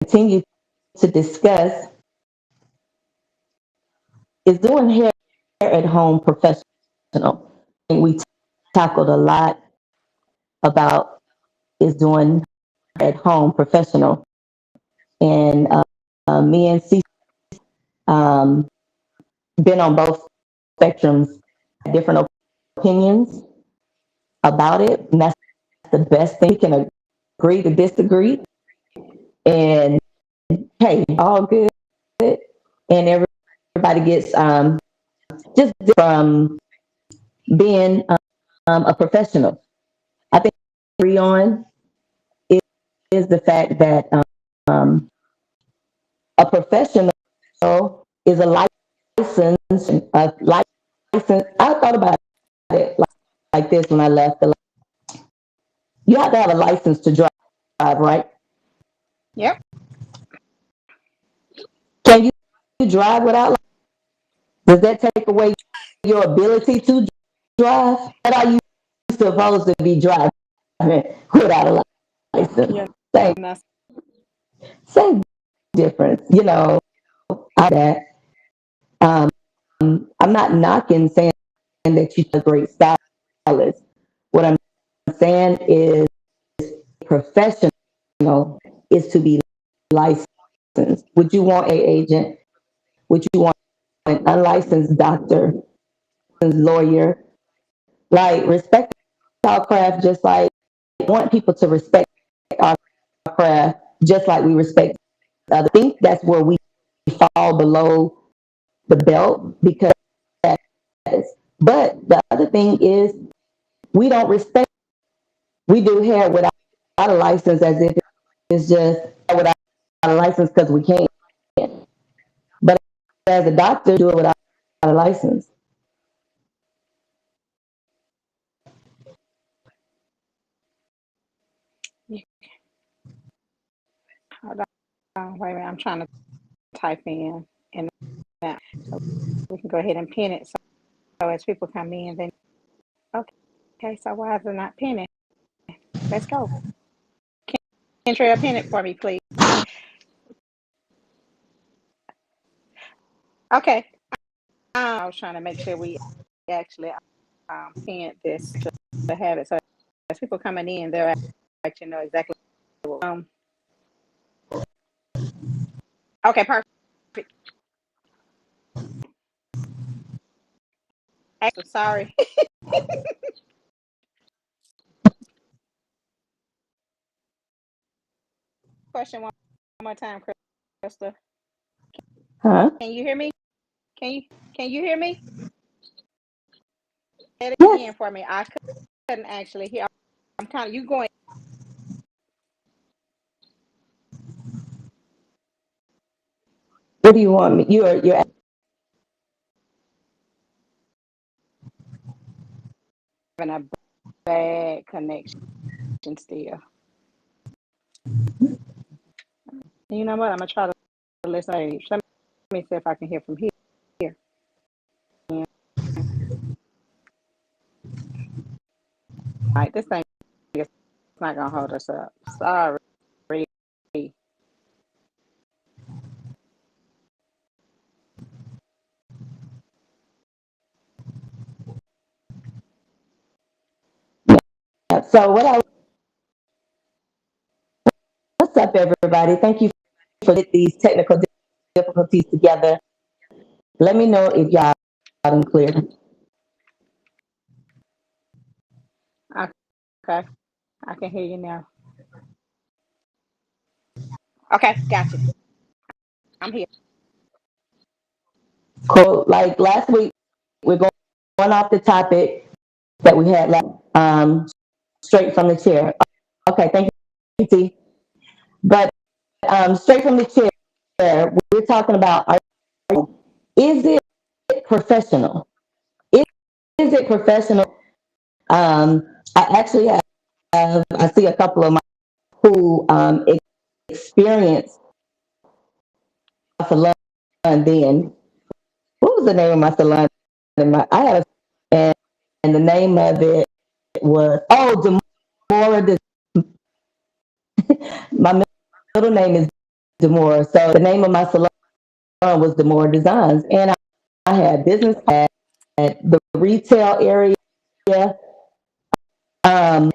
continue to discuss is doing hair at home professional. And we tackled a lot about is doing at home professional. And me and CiCi um, been on both spectrums, different opinions about it. And that's the best thing. We can agree to disagree. And hey, all good. And everybody gets just from being a professional. I think agree on is the fact that um, a professional is a license, a license. I thought about it like this when I left. You have to have a license to drive, right? Yep. Can you drive without? Does that take away your ability to drive? What are you supposed to be driving without a license? You're Same, not. same difference, I that. Um, I'm not knocking saying that you're a great stylist. What I'm saying is professional is to be licensed. Would you want a agent? Would you want an unlicensed doctor, lawyer? Like respect our craft just like want people to respect our craft just like we respect others. I think that's where we fall below the belt because but the other thing is we don't respect we do hair without a license as if it's just without a license because we can't. But as a doctor, do it without a license. Hold on. Wait a minute. I'm trying to type in and now so we can go ahead and pin it. So as people come in, then okay. So why is it not pinning? Let's go. Kentrell, pin it for me, please. Okay. I was trying to make sure we actually pinned this to have it. So as people coming in, they'll actually know exactly. Okay, perfect. Actually, sorry. Question one more time, Crystal. Huh? Can you hear me? Can you can you hear me? Say it Yes. again for me. I couldn't actually hear. I'm kind of you going. What do you want me? You're Having a bad connection still. You know what? I'm gonna try to listen. Let me see if I can hear from here. Yeah. All right, this thing is not gonna hold us up. Sorry. so what's up everybody? Thank you for these technical difficulties together. Let me know if y'all loud and clear. Okay, I can hear you now. Okay, got you. I'm here. Cool. Like last week, we're going off the topic that we had straight from the chair. Okay, thank you, T. But straight from the chair, we're talking about is it professional? Is it professional? I actually I see a couple of my who experienced salon then. What was the name of my salon? I had and the name of it was Demora. My middle name is Demore. So the name of my salon was Demore Designs, and I had business at the retail area,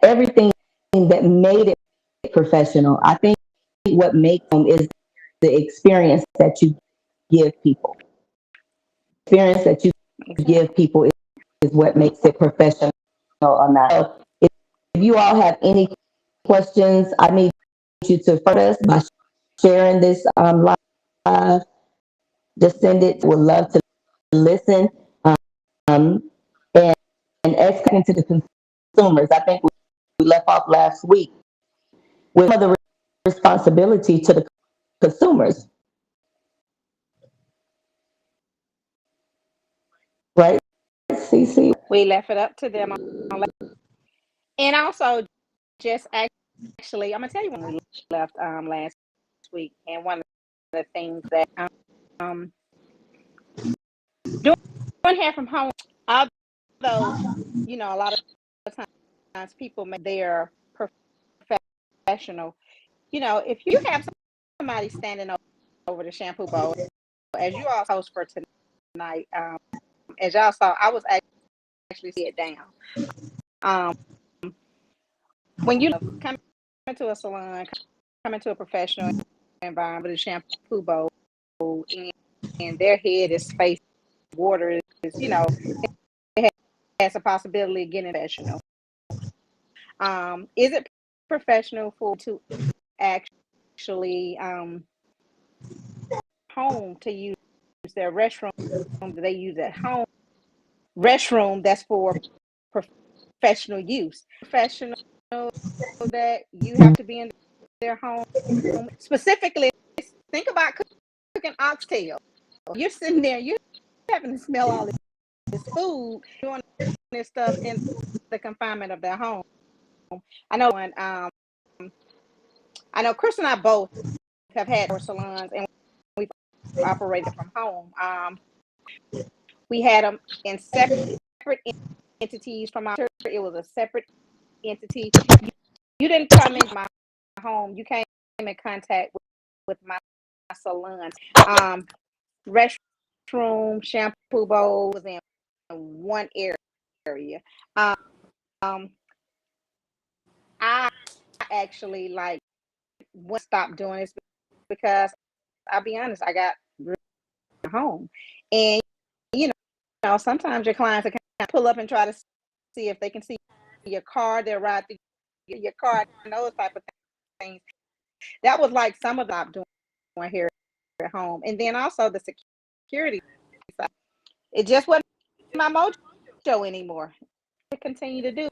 everything that made it professional. I think what makes them is the experience that you give people. Experience that you Exactly. give people is what makes it professional or not. So if you all have any questions, I need you to first us by sharing this live. Just send it. Would love to listen. Um, and, and asking to the consumers. I think we left off last week with the responsibility to the consumers, right, CiCi? We left it up to them. And also, just actually, I'm gonna tell you when we left last week, and one of the things that um doing hair from home, although a lot of times people make their professional. If you have somebody standing over the shampoo bowl, as you all host for tonight, as y'all saw, I was actually sit down. Um, when you come into a salon, come into a professional environment with a shampoo bowl, and their head is spaced, water is, it has a possibility of getting professional. Is it professional for to actually home to use their restroom that they use at home? Restroom that's for professional use. Professional that you have to be in their home. Specifically, think about cooking oxtail. You're sitting there, you're having to smell all this food, doing this stuff in the confinement of their home. I know when I know Chris and I both have had our salons and we've operated from home. We had them in separate entities from our church. It was a separate entity. You didn't come into my home. You came in contact with my salon. Restroom, shampoo bowl was in one area. Um, I actually like went stop doing this because I'll be honest, I got home, and you sometimes your clients are kind of pull up and try to see if they can see your car. They'll ride through your car and those type of things. That was like some of the I'm doing here at home, and then also the security side. It just wasn't my mojo anymore. To continue to do,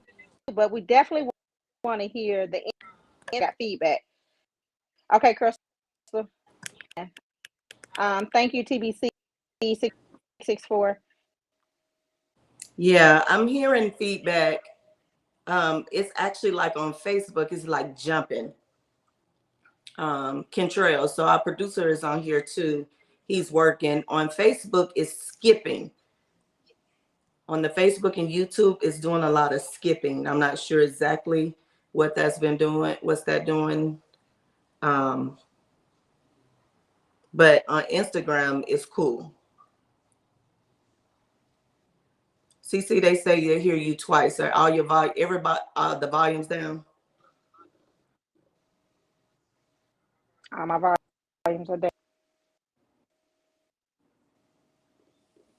but we definitely want to hear the feedback. Okay, Crystal. Thank you, TBC 664. Yeah, I'm hearing feedback. It's actually like on Facebook, it's like jumping. Kentrail. So our producer is on here too. He's working. On Facebook, it's skipping. On the Facebook and YouTube, it's doing a lot of skipping. I'm not sure exactly what that's been doing. What's that doing? Um, but on Instagram, it's cool. CC, they say they hear you twice. Are all your everybody, the volumes down? My volumes are down.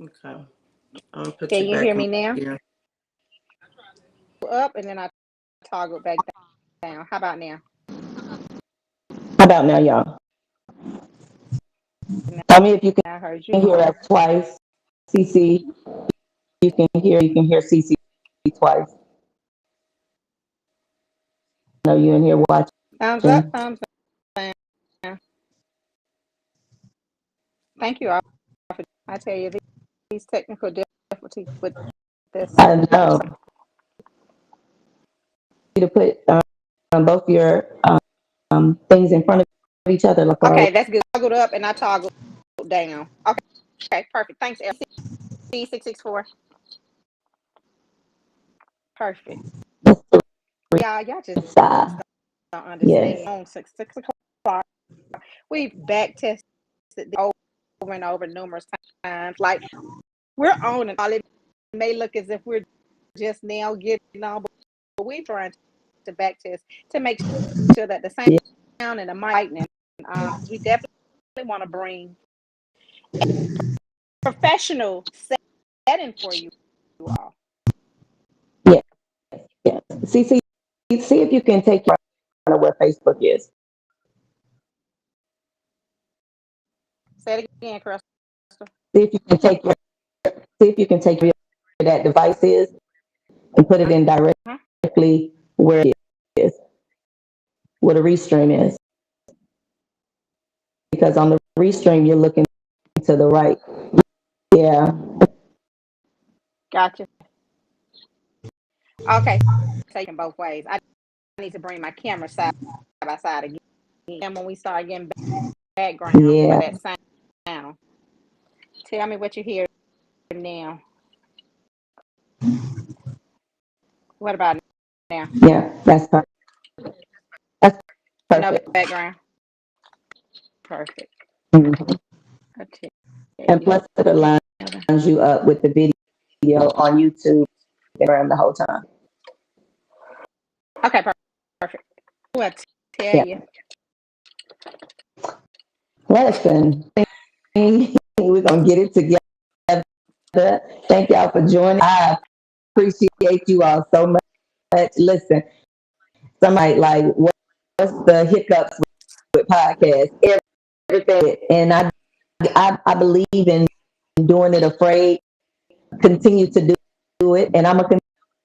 Okay, I'm gonna put Can you you back hear on me now? here. Up and then I toggle back down. How about now? How about now, y'all? Tell me if you I heard can you. hear us twice. CC, you can hear CC twice. I know you're in here Thumbs up, watching. thumbs down. Thank you all. I tell you, these technical difficulties with this. I know. To put both your things in front of each other, like Okay, that's good. Toggled up and I toggled down. Okay, perfect. Thanks, LC664. Perfect. the Y'all just side. don't Yes. understand. On 6 o'clock. We've back tested over and over numerous times. Like we're on it. It may look as if we're just now getting on, but we're trying to back test to make sure that the Yeah. sound and the lightning, because we definitely want to bring professional setting for you all. Yeah. Yeah. See if you can take your where Facebook is. Say it again, Crystal. See if you can take your see if you can take where that device is and put it in Uh-huh. directly where it is, where the restream is. Because on the restream you're looking to the right. Yeah. Gotcha. Okay, taking both ways. I need to bring my camera side by side again. And when we start getting background for Yeah. that sound, tell me what you hear now. What about now? Yeah. That's perfect. That's No perfect. background. Perfect. Mhm. I tell And you. plus it aligns you up with the video on YouTube and the whole time. Okay, perfect. Well, I tell Yeah. you. Listen, we're gonna get it together. Thank y'all for joining. I appreciate you all so much. Listen, somebody like what's the hiccups with podcasts? Everything, and I believe in doing it afraid. Continue to do it, and I'm gonna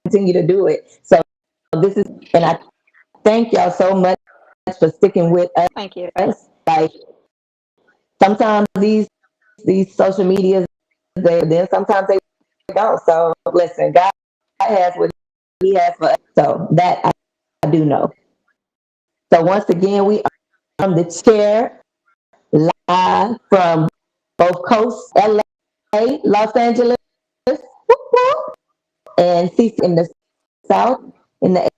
continue to do it. So this is, and I thank y'all so much for sticking with Thank you. us. Like sometimes these social medias, then sometimes they don't. So listen, God has what He has for us. So that I do know. So once again, we are from the chair live from both coasts, LA, Los Angeles, whoop, whoop, and CC in the South, in the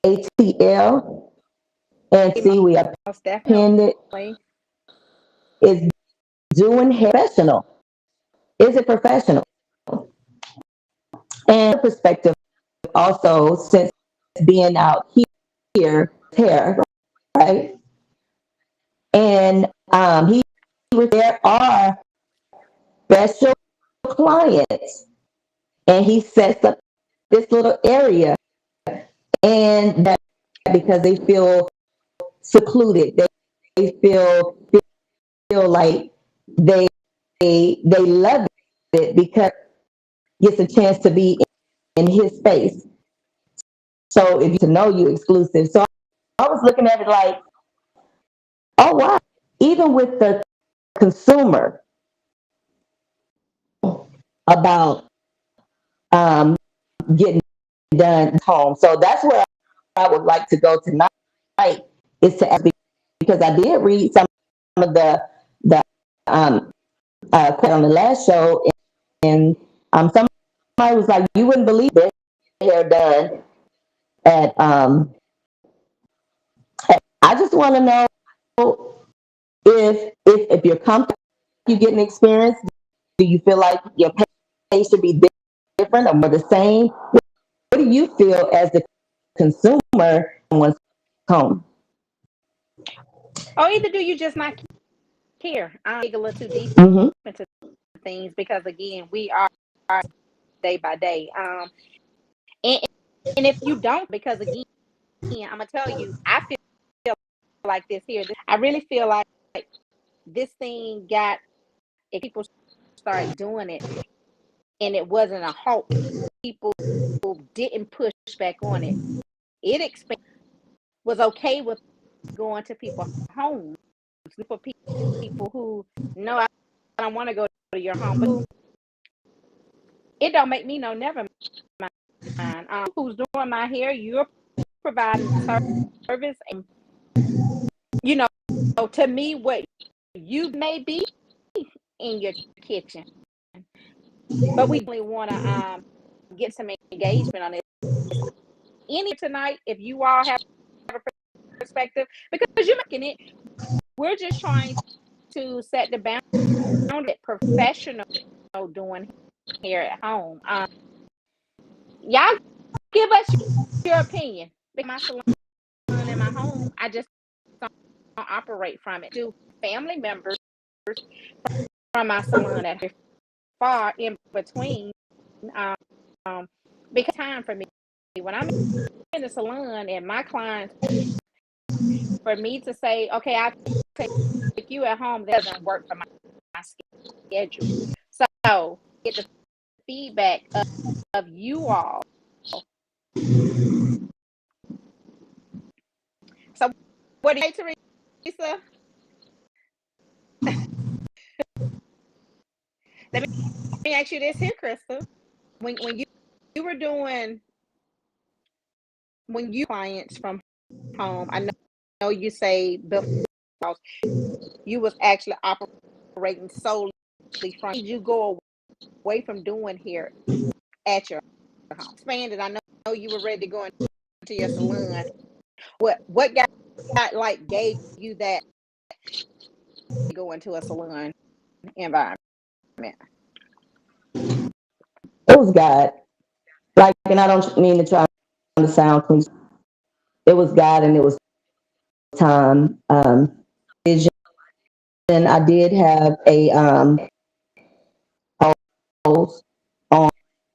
ATL. And see, we are Most pinned it. definitely. Is doing hair professional. Is it professional? And perspective also, since being out here, hair, right? And there are special clients, and he sets up this little area, and that because they feel secluded, they feel like they they love it because it gets a chance to be in his space. So if you to know you exclusive. So I was looking at it like, oh wow, even with the consumer about getting done at home. So that's where I would like to go tonight is to ask, because I did read some of the on the last show, and somebody was like, you wouldn't believe this hair done at I just want to know if you're comfortable, you get an experience. Do you feel like your pay should be different or more the same? What do you feel as the consumer in one's home? Or either do you just not care? I dig a little too deep Mm-hmm. into things because again, we are day by day. And, and if you don't, because again, I'm gonna tell you, I feel like this here. I really feel like this thing got. If people start doing it, and it wasn't a halt, people didn't push back on it. It was okay with going to people's homes for people who no, I don't want to go to your home, but it don't make me no never mind. Who's doing my hair? You're providing service, and you know, to me, what you may be in your kitchen, but we definitely want to get some engagement on this. Any tonight, if you all have a perspective, because you're making it, we're just trying to set the boundary professional doing here at home. Y'all give us your opinion. My salon in my home, I just don't operate from it. Do family members from my salon at far in between, because time for me when I'm in the salon and my clients, for me to say, okay, I'll take you at home, that doesn't work for my schedule. So get the feedback of you all. So what do you say, Teresa? Let me ask you this here, Crystal. When you were doing when you clients from home, I know you say before you was actually operating solely from. Did you go away from doing here at your home? Expanded. I know you were ready to go into your salon. What got like gave you that to go into a salon environment? It was God. Like, and I don't mean to try to sound cliche. It was God, and it was time. Vision. I did have a goals on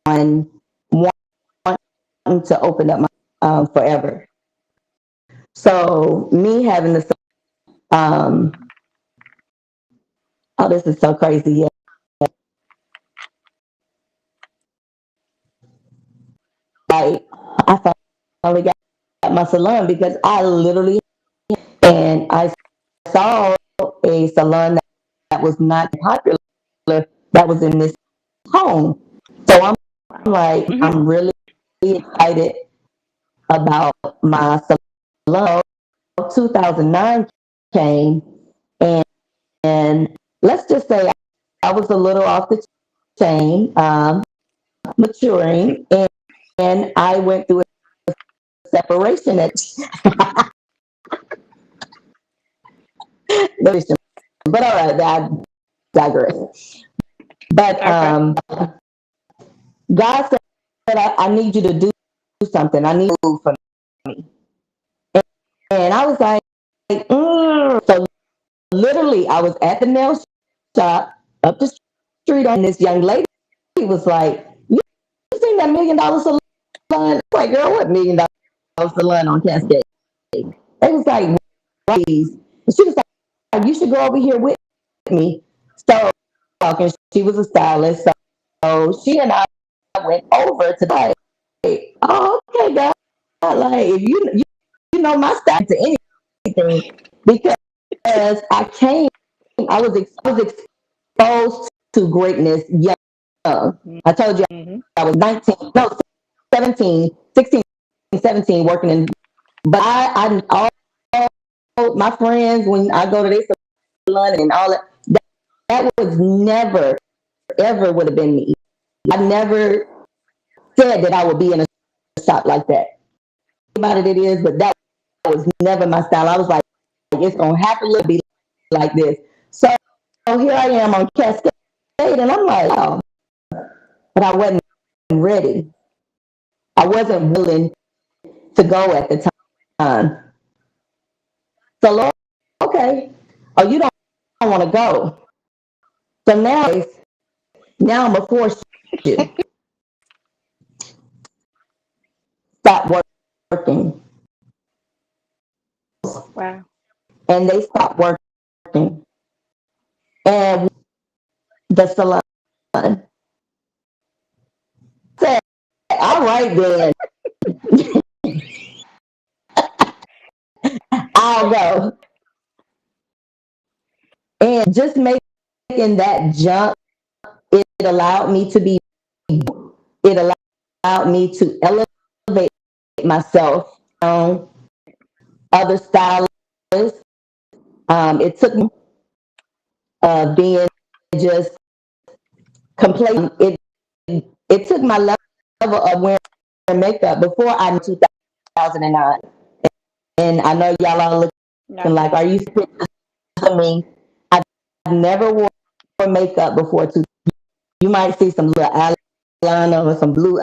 wanting to open up my forever. So me having this, oh, this is so crazy. Yeah, I finally got my salon because I literally, and I saw a salon that was not popular that was in this home. So I'm like, Mm-hmm. I'm really excited about my salon. 2009 came, and, and let's just say I was a little off the chain, maturing, and I went through a separation at but all right, I digress. But Okay. God said, I need you to do something. I need you for me. And I was like, So literally, I was at the nail shop up the street, and this young lady was like, "You seen that $1 million salon?" I was like, "Girl, what $1 million salon on Cascade?" It was like, "Please." And she was like, "You should go over here with me." So talking, she was a stylist, so she and I went over to like, "Oh, okay, God, like if you know my style to anything," because I came, I was exposed to greatness young. I told you Mm-hmm. I was 19, no, 17, 16, 17 working in, but all my friends, when I go to their salon and all that was never, ever would have been me. I never said that I would be in a shop like that. About it is, but that was never my style. I was like, it's going to have to be like this. So here I am on Cascade, and I'm like, oh, but I wasn't ready. I wasn't willing to go at the time. So, Lord, okay, oh, you don't want to go. So now I'm gonna force you stop working, Wow. and they stopped working, and the salon said, "All right, then, I'll go." And just making that jump, it allowed me to be. It allowed me to elevate myself on other stylists. It took me being just complacent. It took my level of wearing makeup before I knew 2009. And I know y'all are looking like, Okay. are you serious? me, I've never wore makeup before. Too, you might see some little eyeliner or some blue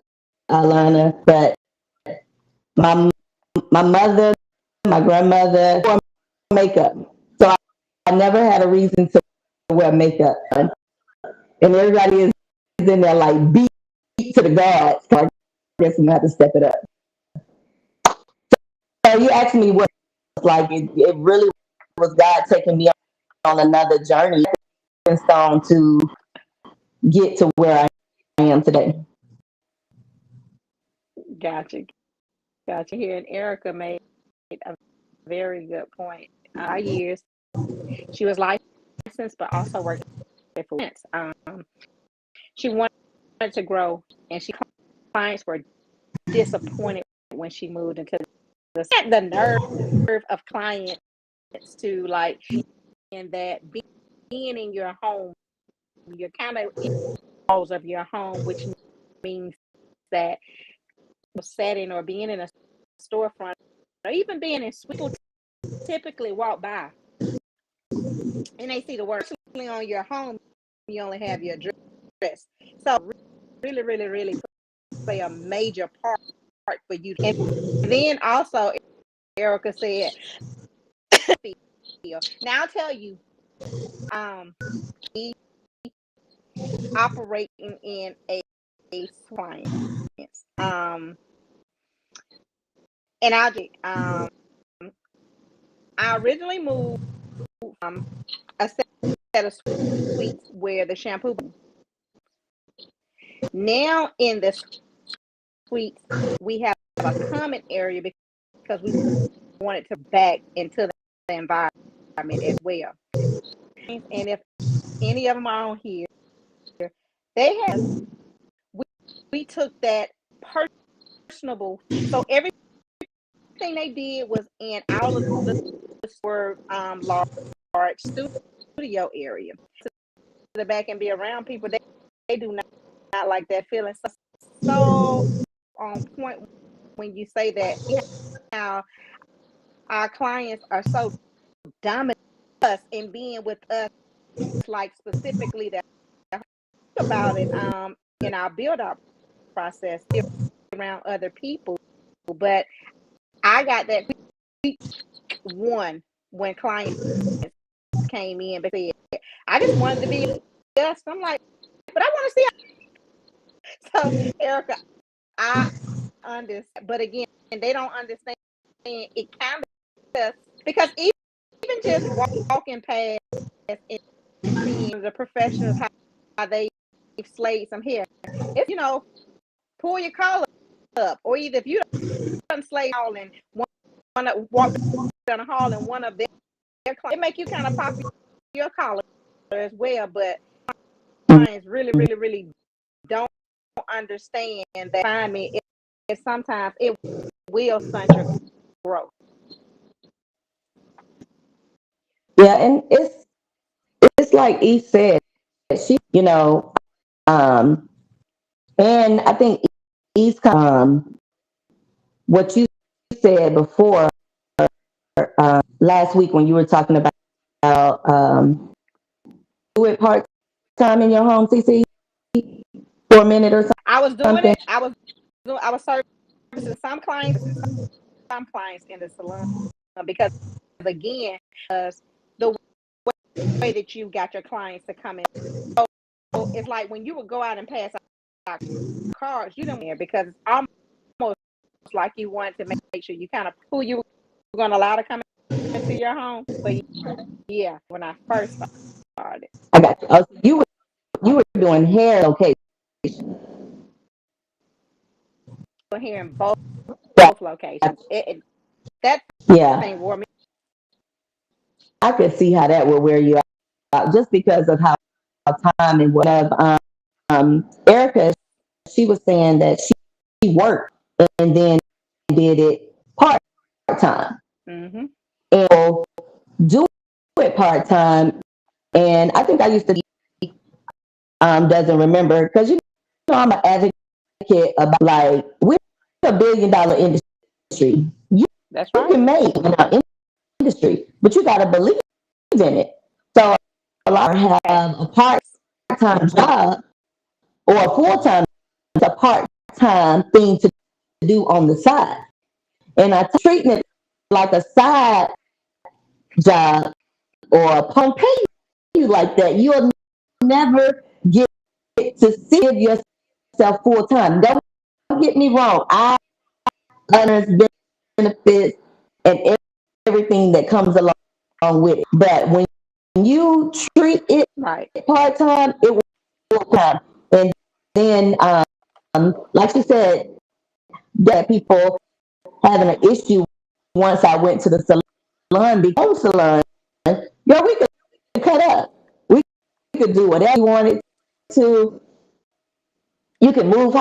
eyeliner, but my my mother, my grandmother wore makeup, so I never had a reason to wear makeup, and everybody is in there like beat to the gods. So I guess I'm gonna have to step it up. So you asked me what it was like. It really was God taking me on another journey, stone to get to where I am today. Gotcha. Gotcha. Here, and Erica made a very good point. Years, she was licensed, but also working for clients. She wanted to grow, and clients were disappointed when she moved into the nerve of clients to like in that being in your home, you're kind of in the walls of your home, which means that setting or being in a storefront or even being in people typically walk by and they see the word on your home, you only have your dress. So really, really, really play a major part for you. And then also Erica said, now I'll tell you, operating in a client. And I originally moved a set of suites where the shampoo. Now in the suites, we have a common area because we wanted to back into the environment as well. And if any of them are on here, they have we took that personable. So everything they did was in all of the were large studio area. To the back and be around people, they do not like that feeling. So on point when you say that how our clients are so dominant us in being with us, like specifically that about it in our build up process around other people. But I got that one when clients came in because I just wanted to be us. I'm like, but I want to see. So Erica, I understand, but again, they don't understand it kind of because even just walking past and seeing the professionals how they slayed some hair. If pull your collar up, or either if you don't slay all and one walk down the hall and one of their clients, it make you kind of pop your collar as well. But clients really, really, really don't understand that. Find me, if sometimes it will stunt your growth. Yeah, and it's like E said, she, um, and I think E's what you said before last week when you were talking about do it part time in your home, CC, for a minute or I was doing something. it. I was servicing some clients in the salon because again, the way that you got your clients to come in. So it's like when you would go out and pass out cards, you don't care because it's almost like you want to make sure you kind of who you were going to allow to come into your home. But yeah, when I first started, I got you. Oh, so you were doing hair location. we're here in both Yeah, locations. That yeah. thing wore me. I could see how that would wear you out just because of how time and whatever. Erica, she was saying that she worked and then did it part time. Mm-hmm. And so do it part time. And I think I used to doesn't remember because I'm an advocate about like we're $1 billion industry. You That's right. can make in our industry, but you got to believe in it. So a lot have a part-time job or a full-time, a part-time thing to do on the side. And I treating it like a side job or a pump pay you like that. You'll never get to see yourself full time. Don't get me wrong. I understand benefits and everything that comes along with it. But when you treat it Right. part time, it will full time. And then, like you said, that people having an issue once I went to the salon, the home salon, girl, we could cut up. We could do whatever you wanted to. You can move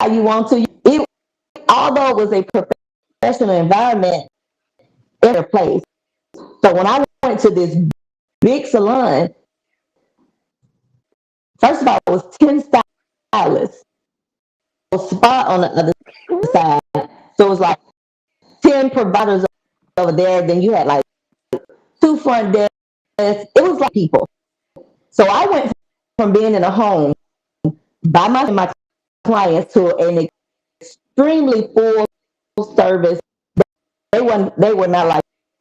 how you want to. Although it was a professional environment, in a place. So when I went to this big salon, first of all, it was 10 stylists, a spa on the other side. So it was like 10 providers over there. Then you had like two front desks. It was like people. So I went from being in a home by my clients to an extremely full service. They were not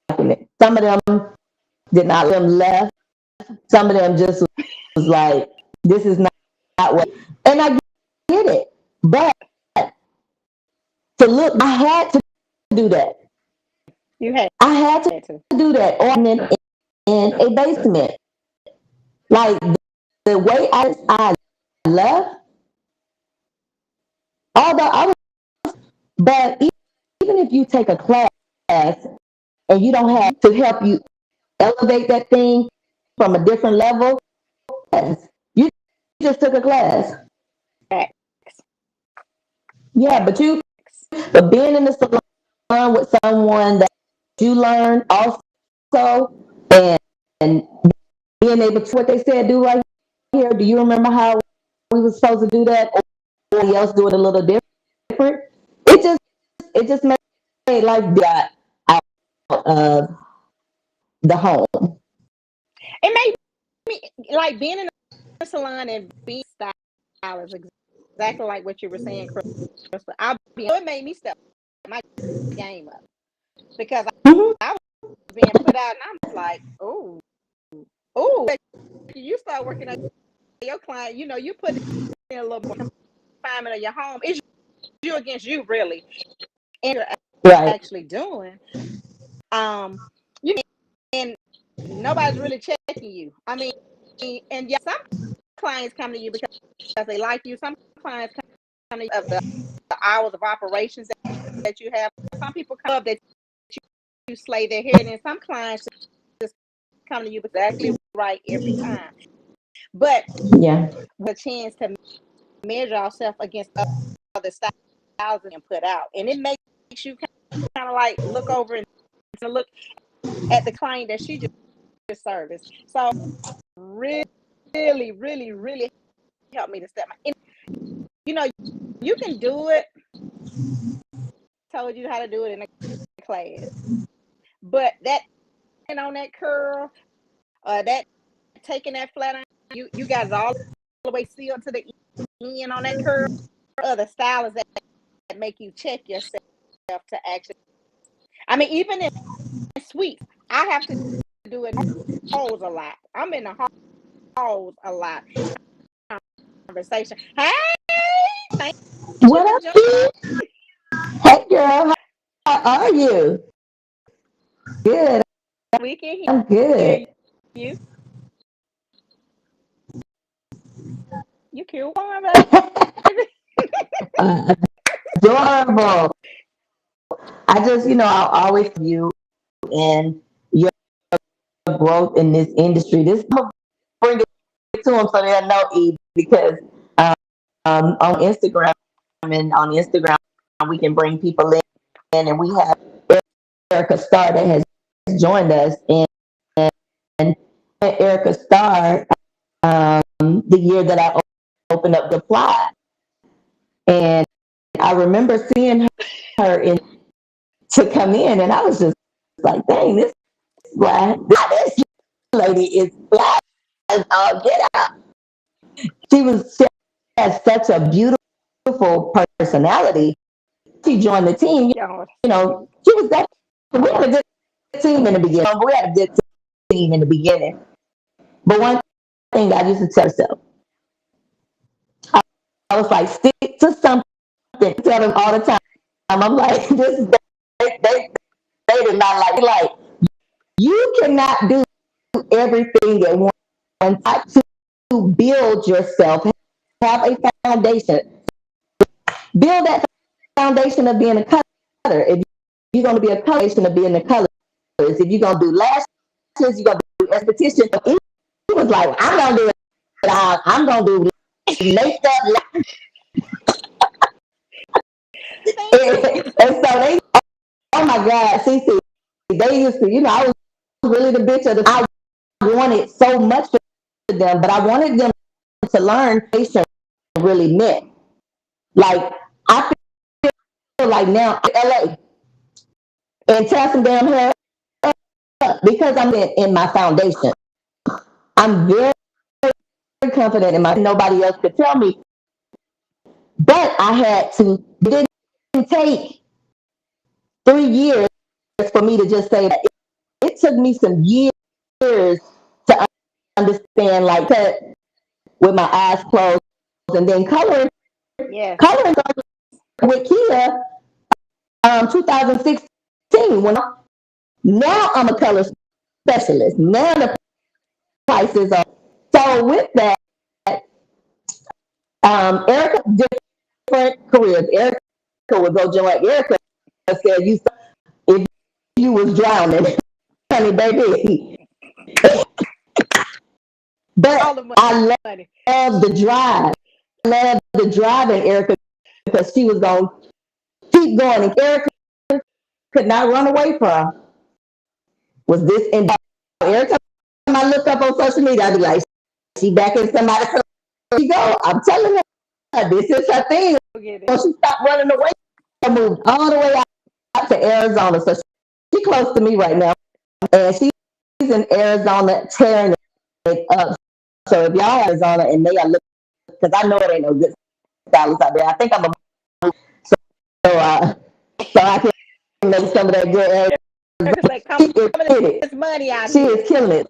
liking it. Some of them did not let them left. Some of them just was like, this is not what. And I get it. But to look, I had to do that. You had I had to to. do that on in a basement. Like the way I left, although I was, but even if you take a class and you don't have to help you elevate that thing from a different level, yes, you just took a class. Facts. Yeah, but being in the salon with someone that you learn also, and, and being able to what they said do right here. Do you remember how we were supposed to do that, or somebody else do it a little different? It just made life got out of the home. It made me like being in a salon and being style is exactly like what you were saying, Crystal. It made me step my game up because Mm-hmm. I was being put out, and I'm like, oh, you start working on your client. You know, you put in a little more confinement of your home. It's you against you, really, and you're Right, actually doing. You and nobody's really checking you. I mean, and yeah, some clients come to you because they like you. Some clients come to you of the hours of operations that you have. Some people come up that you slay their hair, and then some clients just come to you exactly right every time. But yeah, the chance to measure ourselves against other styles and put out, and it makes you kind of like look over and look at the client that she just serviced. So really, really helped me to step my. And, you know, you can do it. Told you how to do it in a class, but that on that curl, that taking that flat iron, you got it all the way sealed to the end on that curl. Other styles that make you check yourself to actually. I mean, even in suites, I have to do it halls a lot. I'm in the halls a lot. Conversation. Hey, thank you what for up, joining. Steve? Hey, girl, how are you? Good. We can I'm hear good. you. You cute one, baby. Adorable. I just, I always you and your growth in this industry. This I'm gonna bring it to them so they'll know E because on Instagram we can bring people and we have Erica Starr that has joined us and Erica Starr the year that I opened up the fly and I remember seeing her in to come in and I was just like, dang, this is why this lady is fly as all get out. She has such a beautiful personality. She joined the team. Y'all, She was that. We had a good team in the beginning. We had a good team in the beginning. But one thing I used to tell myself, I was like, stick to something. Tell them all the time. I'm like, this is they did not like you cannot do everything at one time. To build yourself, have a foundation, build that foundation of being a color. If you're going to be a color, of being a color. If you're going to do lashes, you're going to do esthetician. He was like, I'm going to do it. I'm going to do makeup. And so they, oh my God, CiCi, they used to, I was really the bitch of the, I wanted so much for them, but I wanted them to learn patient really meant. Like, I feel like now LA and tear some damn hair up because I'm in my foundation. I'm very confident in my, nobody else could tell me, but I had to, it didn't take 3 years for me to just say that. It took me some years to understand, like, with my eyes closed, and then yes. coloring with Kia, 2016. Now I'm a color specialist. Now the prices are so. With that, Erica, different careers. Erica would go join. Erica said, "You if you was drowning, honey, baby." All But the I money. love the drive. I love the drive in Erica because she was going to keep going. And Erica could not run away from was this. And every time I look up on social media, I'd be like, she back in somebody. She go. I'm telling her, this is her thing. Forget So it. she stopped running away. I moved all the way out to Arizona. So she's close to me right now. And she's in Arizona tearing it up. So if y'all are in Arizona and they are looking, because I know it ain't no good stylists out there. I think I'm a so so I can make some of that good. Erica said, She come is on, killing it. this money out She here. is killing it.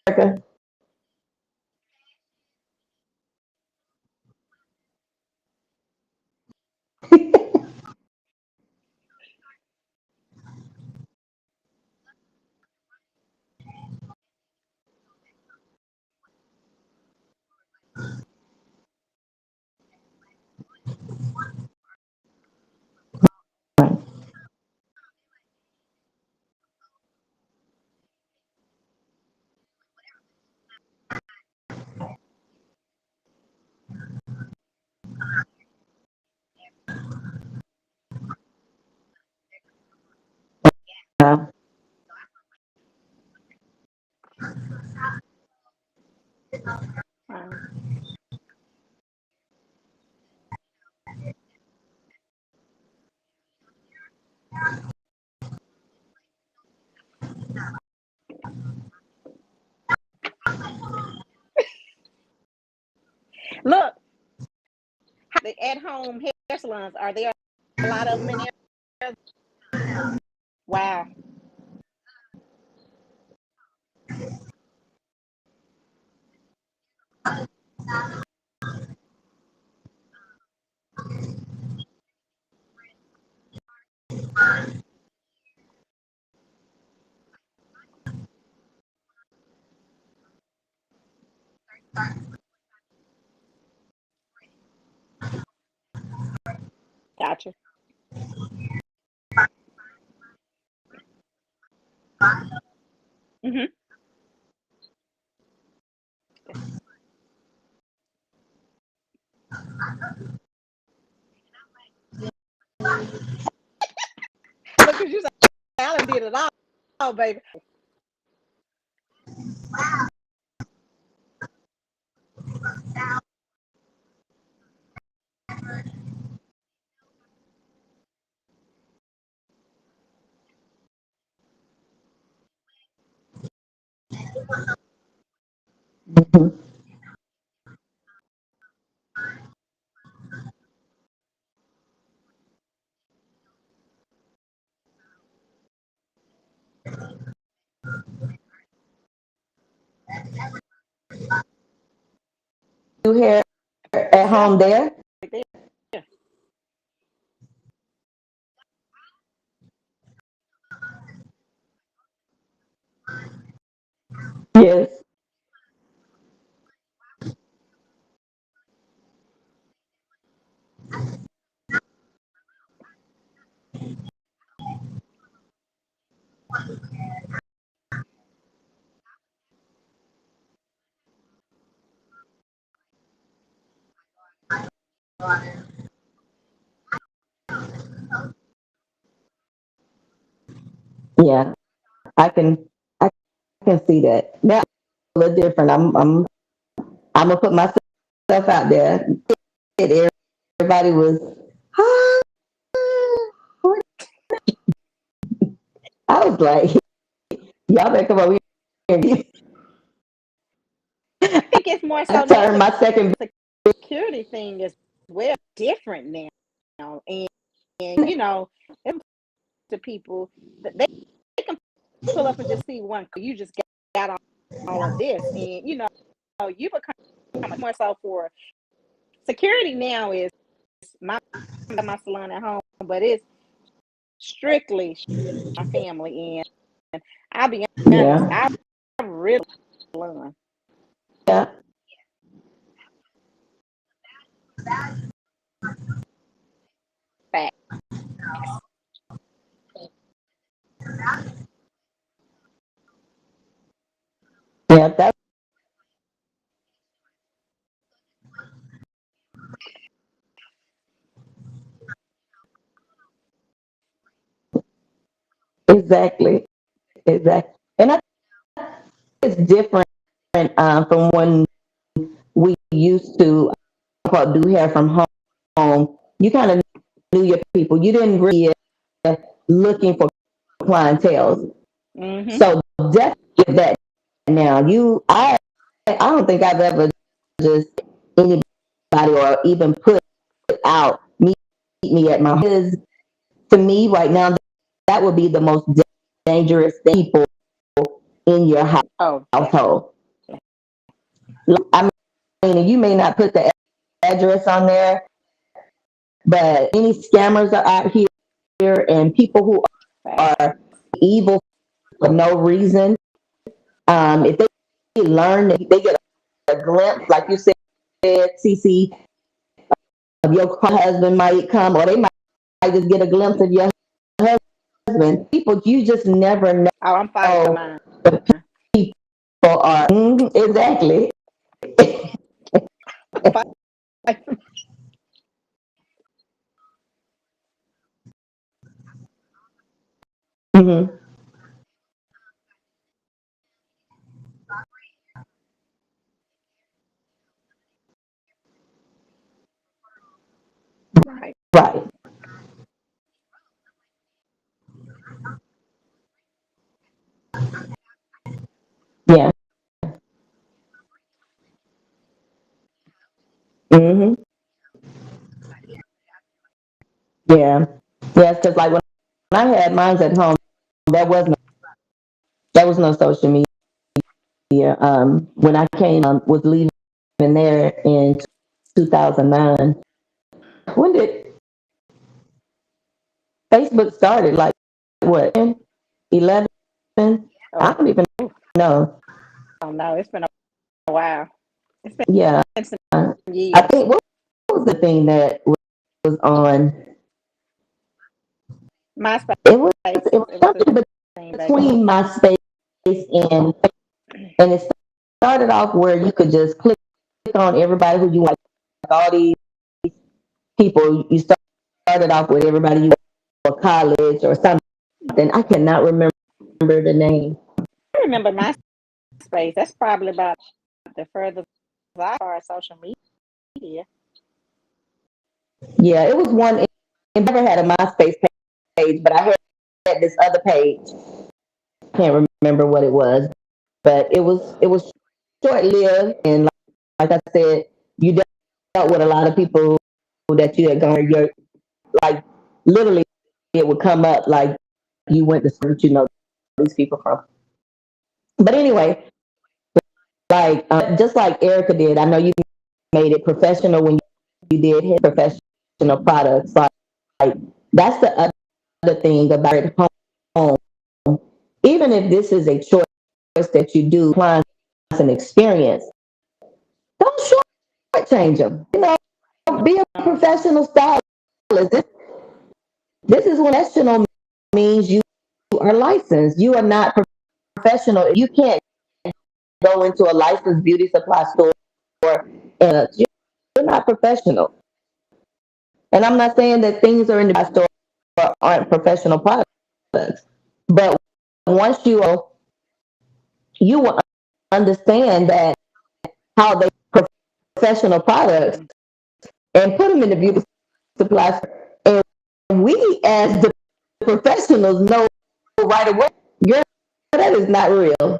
Erica. Wow. Look, the at-home hair salons, are there a lot of them in there? Wow. Gotcha. Mm-hmm. Look, because you said Alan did it all, baby. Mhm. Do hair at Sounds home there? like there. Yes. Yeah. I can I can see that. Now a little different. I'm gonna put myself out there. Everybody was "Ah." I was like, y'all better come over here. I think it's more I so now turned the my second security thing is well different now, and it's to people that they can pull up and just see one. You just got all of this, and you become more so for security now is my my salon at home, but it's strictly my family. And I'll be honest, yeah. I really salon. Yeah. Facts. Yeah. That's exactly. Exactly. And I think it's different from when we used to do hair from home. You kind of knew your people. You didn't really looking for clientele. Mm-hmm. So definitely that now. I don't think I've ever just anybody or even put out meet me at my home. Is to me right now that would be the most dangerous thing, people in your Oh, definitely. household. I mean, you may not put the address on there, but any scammers are out here and people who Facts. are evil for no reason. If they learn, that they get a glimpse, like you said, CC, of your husband might come, or they might just get a glimpse of your husband. People, you just never Oh, I'm fighting for know mine. the people are. Exactly. Fight for Hmm. right. Right. Yeah. Hmm. Yeah. Yes, because like when I had mine at home, there was no there was no social media. When I came was leaving there in 2009. When did Facebook started? Like what? 11? I Oh, don't even know. oh no, it's been a while. It's Yeah. been some I years. think what was the thing that was on? MySpace. It was It was the something thing back then. between MySpace and it started off where you could just click on everybody who you like, all these people. You started off with everybody you went to college or something. I cannot remember the name. I remember MySpace. That's probably about the furthest I saw social media. Yeah, it was one. It never had a MySpace page, but I had this other page. I can't remember what it was, but it was short lived, and like I said, you dealt with a lot of people that you had gone. You're like literally, it would come up like you went to school, these people from. But anyway, like just like Erica did, I know you made it professional when you did his professional products. Like that's the other thing about it home. Even if this is a choice that you do, clients an experience, don't shortchange them. Be a No. professional stylist. This is when professional means you are licensed. You are not professional. You can't go into a licensed beauty supply store and you're not professional. And I'm not saying that things are in the store aren't professional products, but once you will understand that how they professional products and put them in the beauty supply store. And we as the professionals know right away, girl, that is not real.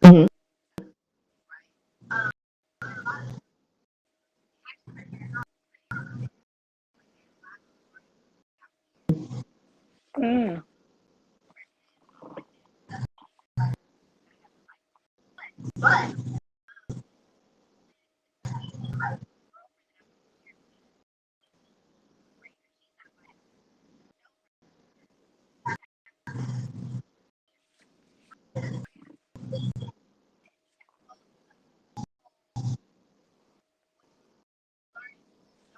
Mhm. Mm.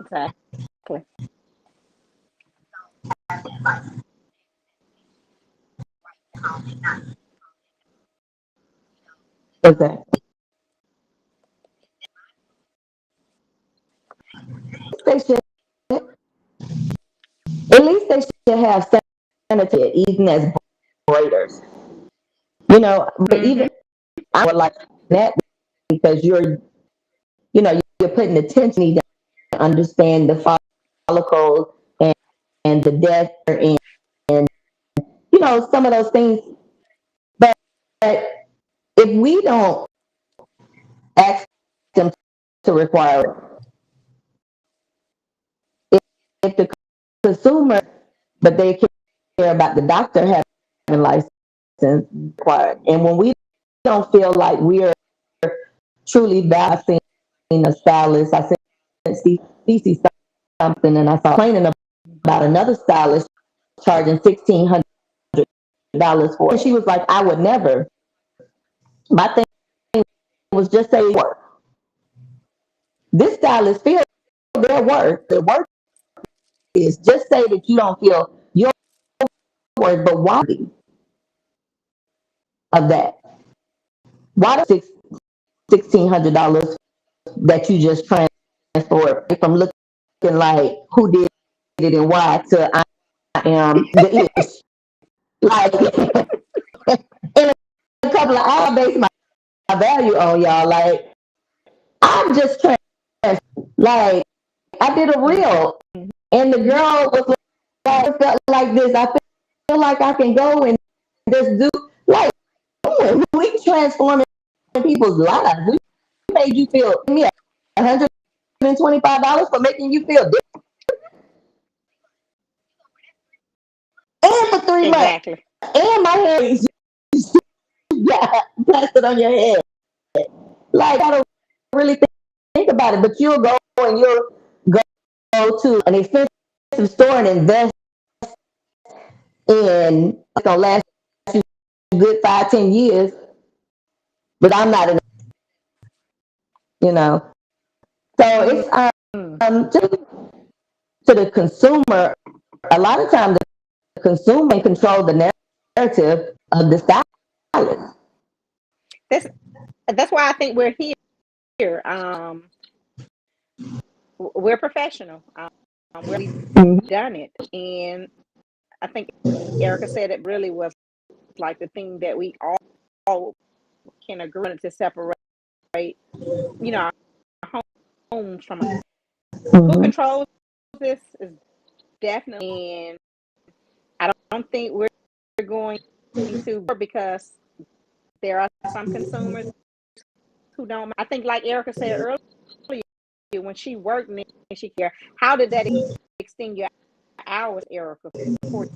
Exactly. Exactly. They should, at least they should have sanitary even as braiders. But Mm-hmm. even I would like that because you're putting attention to understand the follicles and the death and some of those things. But if we don't ask them to require it, if the consumer, but they care about the doctor having license required, and when we don't feel like we're truly balancing a stylist, I said CiCi something, and I saw complaining about another stylist charging $1,600 for it. And she was like, I would never. My thing was just say work. This stylist feel their worth. Their worth is just say that you don't feel your worth, but why of that? Why the $1,600 that you just transferred from looking like who did it and why to I am the ish. Like in a couple of hours, base my value on y'all. Like I'm just like I did a reel and the girl was like felt like this. I feel like I can go and just do like we transforming people's lives. We made you feel me $125 for making you feel different. And for 3 months. Exactly. And my hair is got plastered on your head. Like I don't really think about it, but you'll go and you'll go to an expensive store and invest in it's gonna last you a good 5, 10 years. But I'm not in, you know. So it's Mm. just to the consumer. A lot of times the consumer can control the narrative of the stylist. That's that's why I think we're here. We're professional. We've Mm-hmm. done it, and I think Erica said it really was like the thing that we all can agree on to separate, our homes from Who Mm-hmm. controls this is definitely, and I don't think we're going to, because there are some consumers who don't. I think, like Erica said earlier, when she worked and she care, how did that extend your hours, Erica? For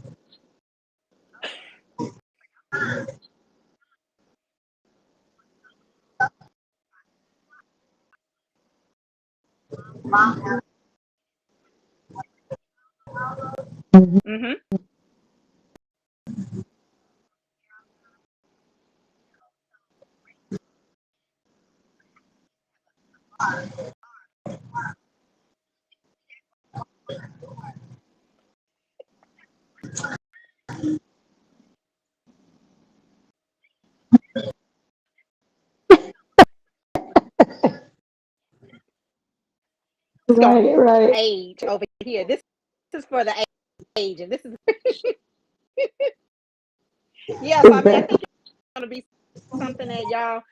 mm-hmm. Let's go Right, right. age over here. This is for the age, and this is yeah. So I mean, I think Exactly. it's going to be something that y'all.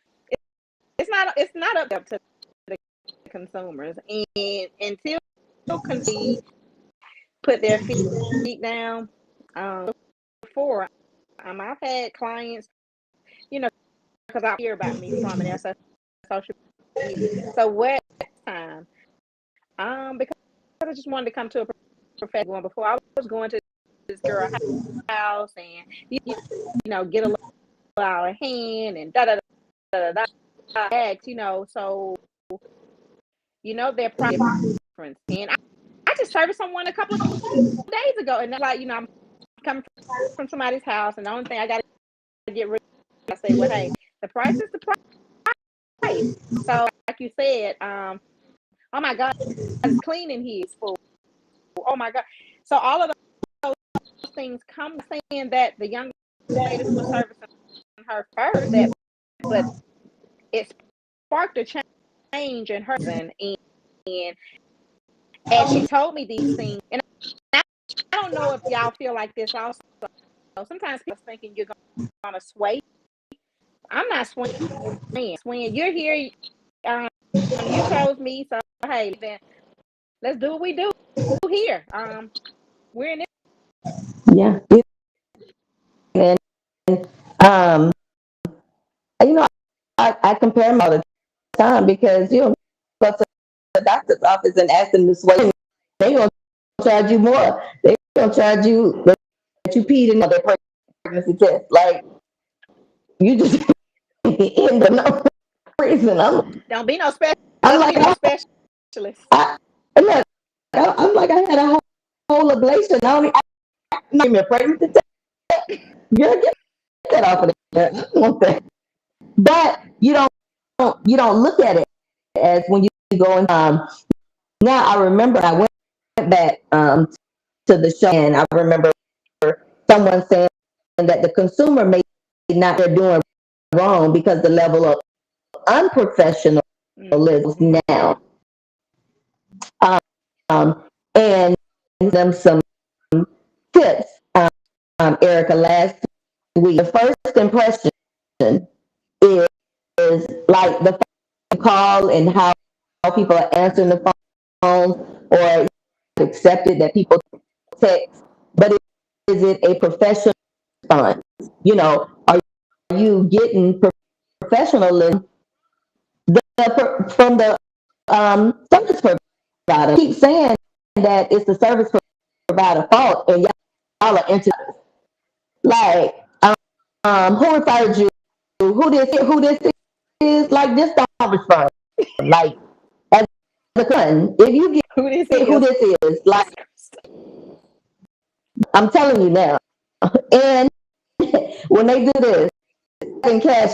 It's not up to the consumers, and until can put their feet down. Before, I've had clients, you know, because I hear about me from, and that's social media. So what time? Because I just wanted to come to a professional one before. I was going to this girl house and get a little out of hand and da da da da da act, so their preference. And I just serviced someone a couple of days ago, and they're like, I'm coming from somebody's house, and the only thing I got to get rid of, I say, well, hey, the price is the price. So, like you said, oh my God, it's clean in here. It's full. Oh my God. So all of those things come saying that the young lady who was servicing her first, but it sparked a change in her, and as she told me these things, and I don't know if y'all feel like this also. Sometimes people thinking you're going to sway. I'm not swaying. When you're here, you chose me, so hey, then let's do what we do here. We're in Yeah. And um, you know, I compare them all the time because go to the doctor's office and ask them to sway. They gonna charge you more. They gonna charge you that you peed in their pregnancy test. Like you just in the no reason. don't be no special. I'm Let's like be no specialists. look, I'm like I had a whole ablation. I'm not even a pregnancy test. Girl, get that off of there. I don't want that. But you don't look at it as when you go and now I remember I went back to the show and I remember someone saying that the consumer may not they're doing wrong because the level of unprofessionalism now. And them some tips, Erica, last week. The first impression is, like the phone call and how people are answering the phone or accepted that people text, but is it a professional response? Are you getting professionalism from the service provider? Keep saying that it's the service provider fault, and y'all are into like who referred you, who this is, like this don't respond. Like as a son, if you Who this get who is? this is, like I'm telling you now, and when they do this and cash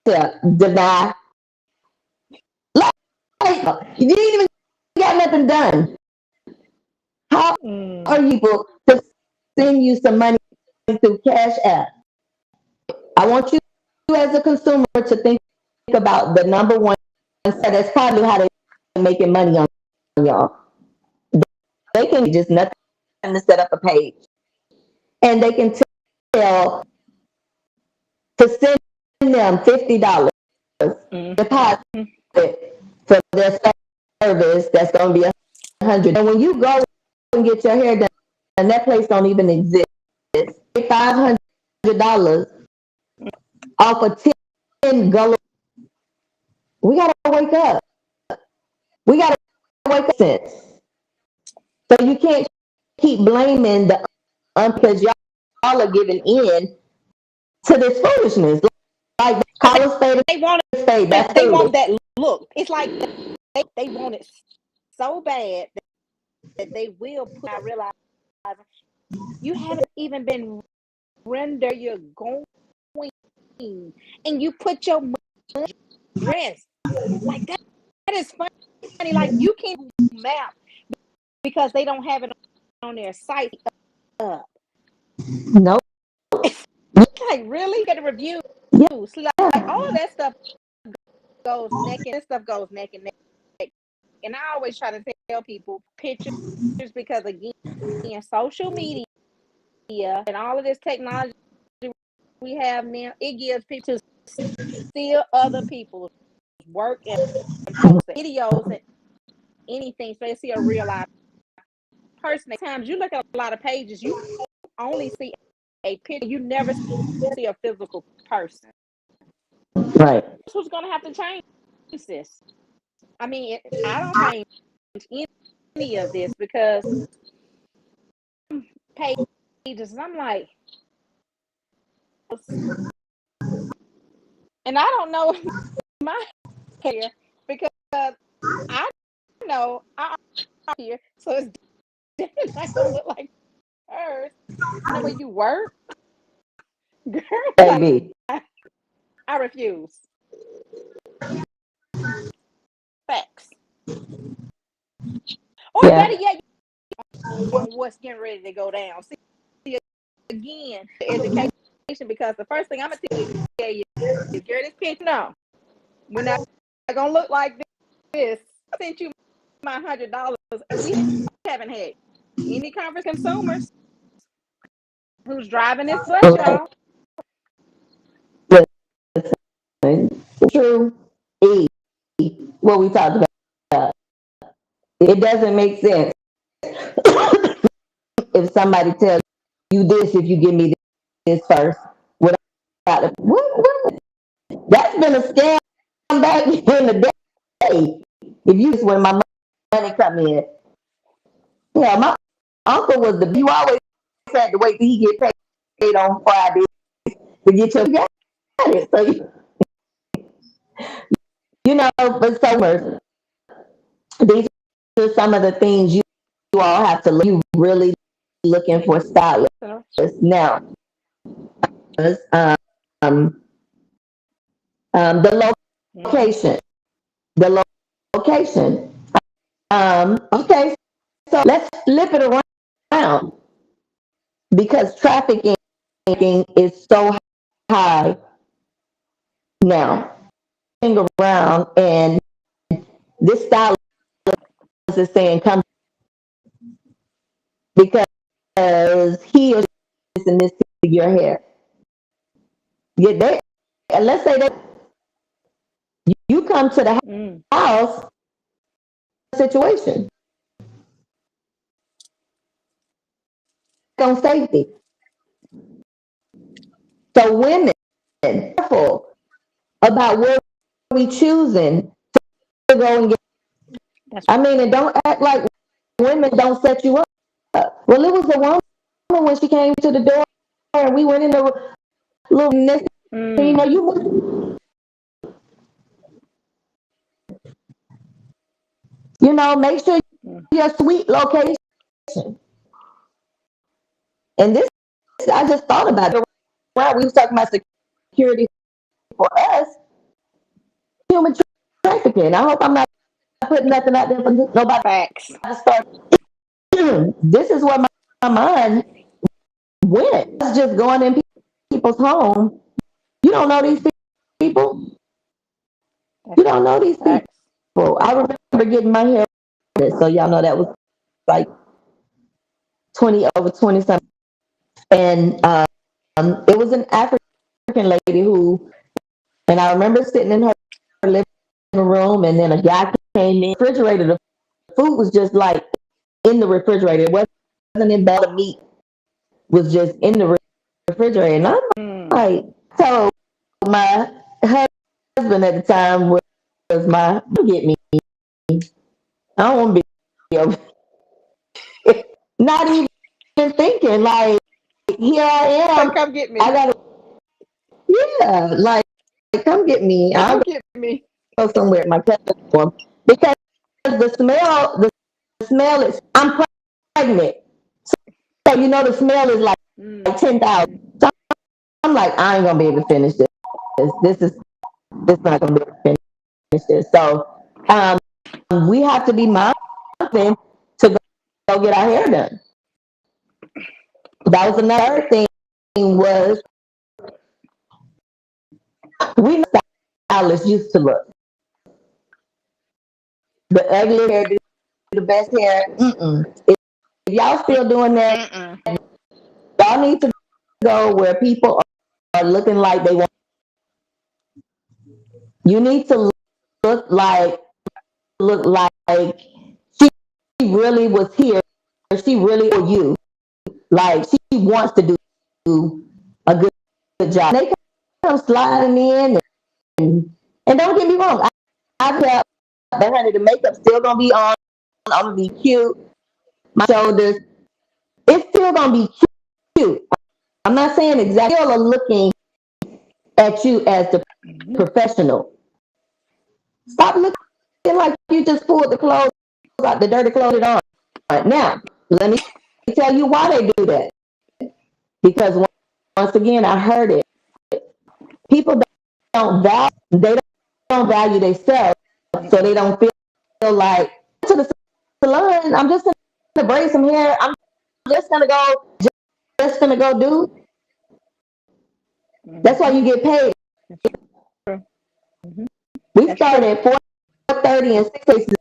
deny, like you didn't even got nothing done. How are you able to send you some money through Cash App? I want you as a consumer to think about the number one set. That's probably how they're making money on y'all. They can just nothing to set up a page, and they can tell to send them $50 Mm-hmm. deposit for their service. That's going to be $100. And when you go and get your hair done, and that place don't even exist, $500 off of 10 gullible. We gotta wake up. We gotta wake up sense. So you can't keep blaming the because y'all are giving in to this foolishness. Like Because Collar State, they want State, it, that's they want foolish. that look. It's like they want it so bad that they will put out realizing you haven't even been rendered your going and you put your dress like that. That is funny. Like you can't map because they don't have it on their site up. Nope. Like really, you get a review. Yeah. Like all that stuff goes neck and this stuff goes neck and neck. And I always try to tell people pictures because again, social media and all of this technology we have now, it gives people to steal other people's work and post videos and anything so they see a real life person. At times you look at a lot of pages, you only see a picture, you never see a physical person. Right. Who's gonna have to change this? I mean, I don't change any of this because pages, and I'm like, and I don't know my hair because I know I'm here, so it's definitely not gonna look like hers. And then when you work, girl, like Baby. I refuse. Facts. Or better Yeah. yet, on what's getting ready to go down. See again, the education because the first thing I'm gonna tell you is, girl, this picture. No, we're not gonna look like this. I sent you my $100, and we haven't had any conference consumers who's driving this bus, Right. y'all. True. E. What we talked about. It doesn't make sense if somebody tells you this if you give me this first. Without it. What? That's been a scam back in the day. If you just when my money come in. Yeah, my uncle was you always had to wait till he get paid on Friday to get your got it. So but so these are some of the things you all have to look. You really looking for stylists now. Um, the location, the location. Okay, so let's flip it around because trafficking is so high now. Around and this stylist is saying come because he or she is in this to your hair. Yeah, let's say that you come to the house situation on safety. So women, careful about where we choosing to go and get. That's I mean, and don't act like women don't set you up. Well, it was a woman when she came to the door and we went in the little next. Make sure your sweet location. And this, I just thought about it. Wow, we was talking about security for us, human trafficking. I hope I'm not putting nothing out there for nobody facts. to start. This is where my mind went. It's just going in people's home. You don't know these people. You don't know these people. I remember getting my hair, so y'all know that was like 20 something. And it was an African lady who, and I remember sitting in her living room, and then a guy came in, refrigerator food was just like in the refrigerator. It wasn't in bag of meat. Was just in the refrigerator. And I'm like, so my husband at the time was my, get me. I don't want to be over. Not even thinking, like, here I am. Come get me. I gotta, yeah, like, come get me. I'll Come get me. go somewhere at my cousin's for because the smell is. I'm pregnant, so you know the smell is like 10,000. So I'm like, I ain't gonna be able to finish this. This not gonna be able to finish this. So we have to be mindful to go get our hair done. That was another thing. Was we know stylists used to look the ugly hair, do the best hair. If y'all still doing that, y'all need to go where people are looking like they want. You need to look like she really was here. She really for you. Like she wants to do a good job. They come sliding in, and don't get me wrong. I felt that honey, the makeup still gonna be on. I'm gonna be cute. My shoulders, it's still gonna be cute. I'm not saying exactly. Still are looking at you as the professional. Stop looking like you just pulled the clothes out, the dirty clothes on. Now, let me tell you why they do that. Because once again, I heard it. People they don't value themselves, so they don't feel like to the salon. I'm just gonna braid some hair. I'm just gonna go do. That's why you get paid. We started at 4:30 and 6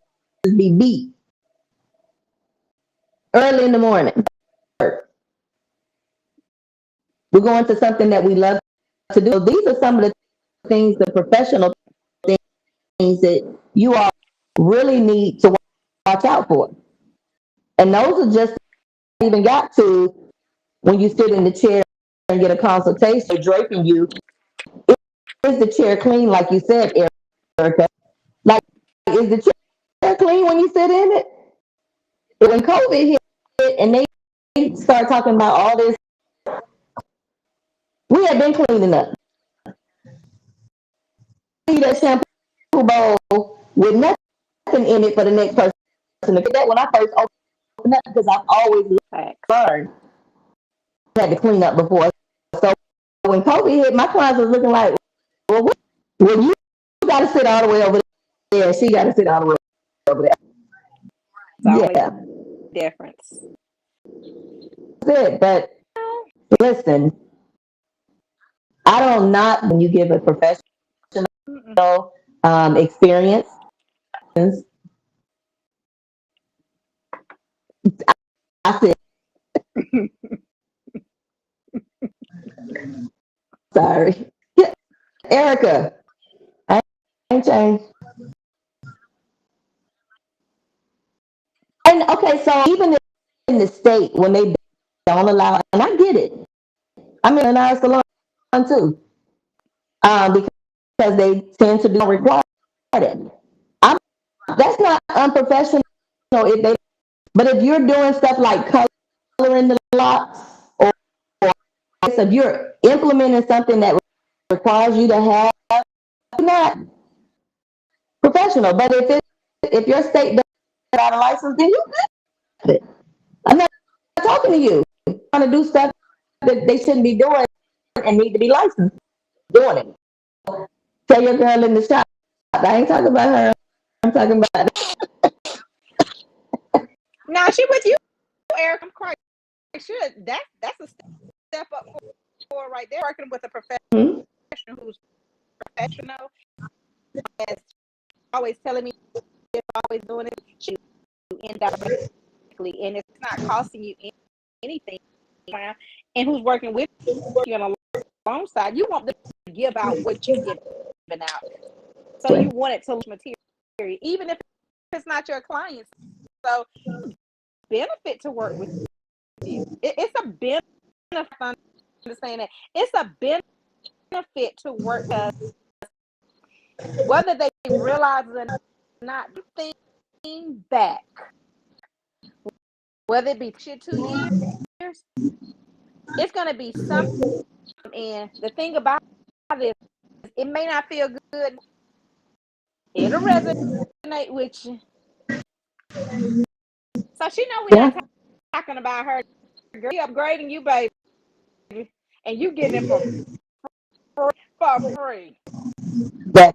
be beat early in the morning. We're going to something that we love to do. These are some of the things, the professional things that you all really need to watch out for. And those are just even got to when you sit in the chair and get a consultation, draping you. Is the chair clean, like you said, Erica? Like, is the chair clean when you sit in it? When COVID hit and they start talking about all this, we have been cleaning up. See that shampoo bowl with nothing in it for the next person to get that when I first opened up because I've always learned I had to clean up before. So when COVID hit, my clients was looking like, well, you got to sit all the way over there, and she got to sit all the way over there. Yeah, Difference. That's it. But listen, I don't knock when you give a professional experience. I said, sorry. Yeah, Erica, I ain't changed. And okay, so even in the state, when they don't allow, and I get it. I'm in our salon too, because they tend to do require it. That's not unprofessional if they, but if you're doing stuff like coloring the locks, or if you're implementing something that requires you to have, not professional. But if your state doesn't have a license, then you have it. I'm not talking to you. I'm trying to do stuff that they shouldn't be doing and need to be licensed doing it. Tell your girl in the shop. I ain't talking about her. I'm talking about. Now she with you, Eric. I'm quite sure that's a step up for right there. Working with a professional who's professional, and always telling me you're always doing it. She indirectly, and it's not costing you anything. And who's working with you on a long side? You want them to give out what you're giving out, so you want it to look material, even if it's not your client. So benefit to work with you. It's a benefit. I understand that it's a benefit to work with us, whether they realize it or not. Think back, whether it be 2 years, it's going to be something. And the thing about this, it may not feel good. It'll resonate with you. So she know we're not Yeah. talking about her. Girl, she upgrading you, baby, and you getting it for free. That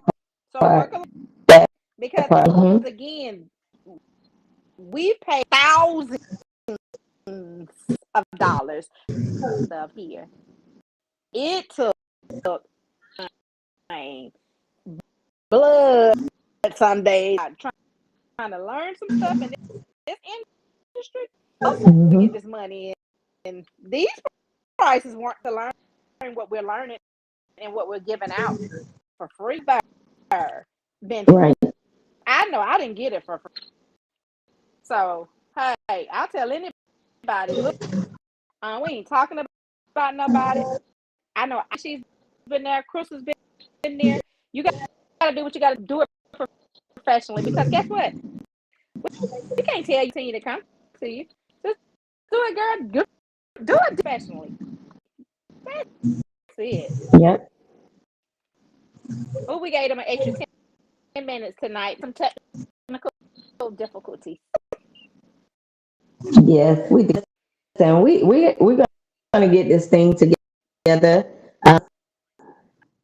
So work part. along, That because part. again, we pay thousands of dollars of here. It took time, blood some days, trying to learn some stuff in this industry. Hopefully we get this money in. And these prices weren't to learn what we're learning and what we're giving out for free. Been Right. I know I didn't get it for free. So hey, I'll tell anybody, look, we ain't talking about nobody. I know she's been there, Crystal's been there. You gotta do what you gotta do it professionally, because guess what? We can't tell you to come to you. Just do it, girl. Do it professionally. That's it. Yep. Oh, we gave them an extra 10 minutes tonight. Some technical difficulties. Yes, we did. And we're gonna get this thing together. Uh,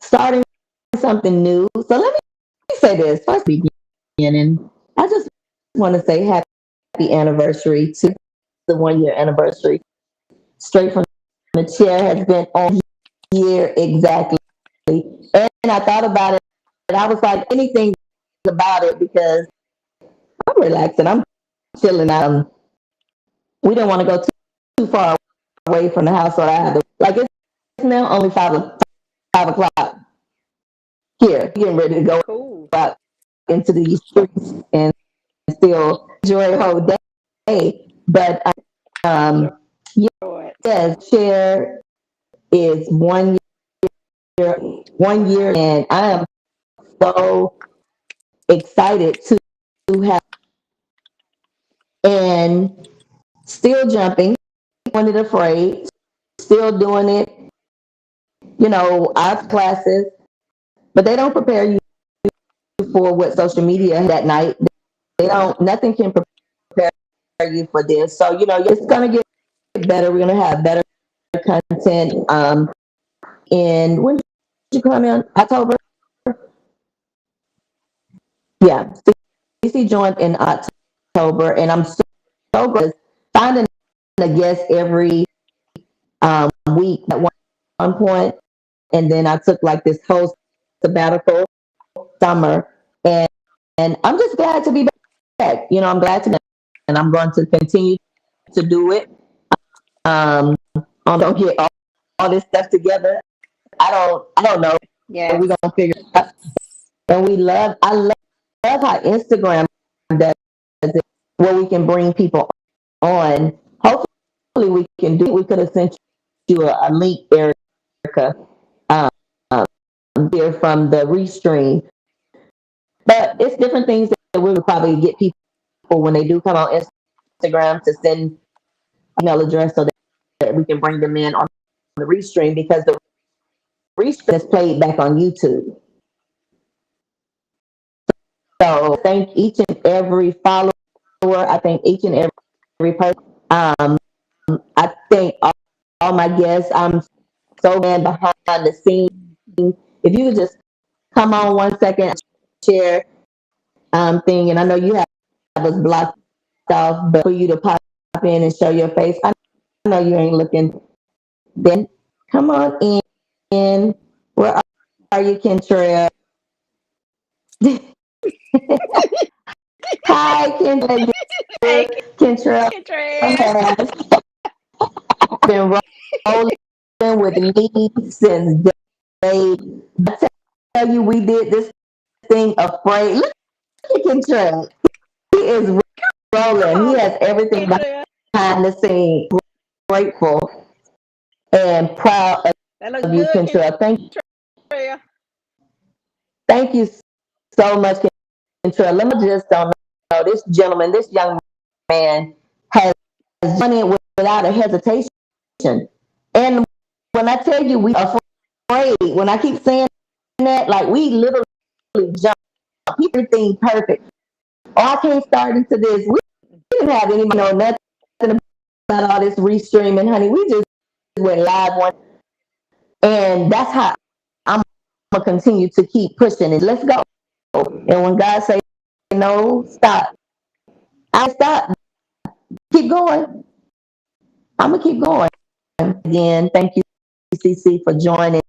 Starting something new. So let me say this first beginning. I just want to say happy anniversary to the 1 year anniversary. Straight from the chair has been on year exactly. And I thought about it and I was like anything about it because I'm relaxing. I'm chilling out. We didn't want to go too far away from the house, so I had to like it's now only 5 o'clock here, getting ready to go Cool. out into the streets and still enjoy the whole day. But Enjoy um, it. yes, share is 1 year, 1 year, and I am so excited to have and still jumping, wasn't afraid, still doing it. Our classes, but they don't prepare you for what social media that night. They don't. Nothing can prepare you for this. So it's gonna get better. We're gonna have better content. In when did you come in? October. Yeah, CiCi joined in October, and I'm so glad finding a guest every week at one point, and then I took like this whole sabbatical summer, and I'm just glad to be back. I'm glad to be, and I'm going to continue to do it. Don't get all this stuff together. I don't know. We're Yes. gonna figure it out. And I love how Instagram does it, where we can bring people on. Hopefully, we can do. We could have sent you a link, Erica, um, here from the restream. But it's different things that we would probably get people when they do come on Instagram to send email address so that we can bring them in on the restream because the restream is played back on YouTube. So thank each and every follower. I thank each and every person. Um, I thank all my guests. I'm so man behind the scenes. If you could just come on 1 second, share thing, and I know you have us blocked off, but for you to pop in and show your face, I know you ain't looking. Then come on in. Where are you, Kentrell? Hi, Kentrell. Hey, Kentrell Kendra. has been rolling with me since day. I tell you, we did this thing afraid. Look at Kentrell. is rolling. He has everything Kendra. behind the scenes. Grateful and proud That looks of you, good, Kentrell. Kendra. Thank you so much, Kentrell. Let me just don't know this gentleman, this young man has done it without a hesitation. And when I tell you we are afraid, when I keep saying that, like we literally jump, everything perfect. Oh, I can't start into this. We didn't have any know nothing about all this restreaming, honey. We just went live one, and that's how I'm gonna continue to keep pushing it. Let's go. And when God say no, stop. I stop. Keep going. I'm gonna keep going. Again, thank you, CC, for joining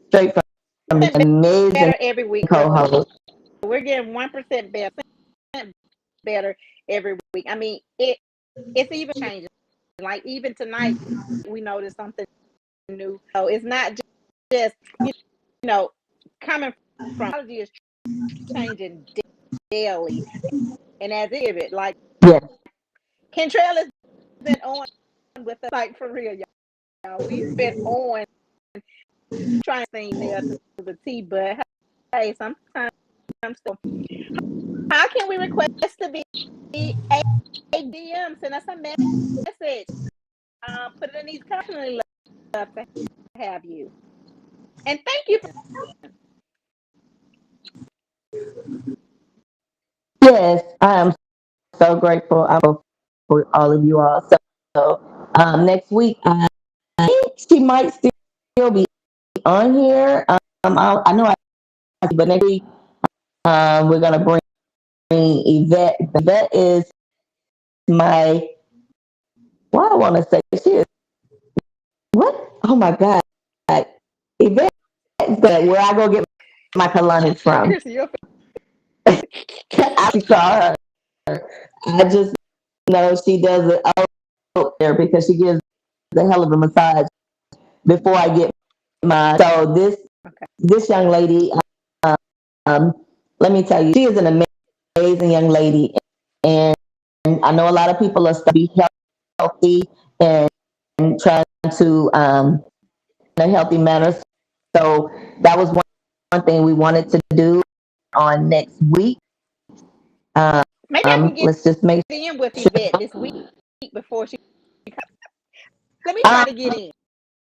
straight from an amazing Better every week, Crystal. co-host. We're getting 1% better every week. I mean, it's even changing. Like even tonight, we noticed something new. So it's not just you know coming from technology is changing daily, and as it like Yes, Kentrell has been on with us like for real, y'all. We've been on trying to thing there to the T, but hey, sometimes still. How can we request to be a DM? Send us a message. Put it in these personally love to have you. And thank you for yes, I am so grateful. I'm for all of you all. So next week, I think she might still be on here. I know but next week, we're gonna bring Yvette. Yvette is my. What I want to say, she is what? Oh my God, Yvette is where I go get my colonics from. Chris, you're I saw her. I just know she does it out there because she gives the hell of a massage before I get mine. So okay. this young lady, um, let me tell you, she is an amazing young lady, and I know a lot of people are stuck be healthy and trying to in a healthy manner. So that was one thing we wanted to do on next week. Maybe I can get Let's just make in with sure. Yvette this week before she. Let me try Um, to get in.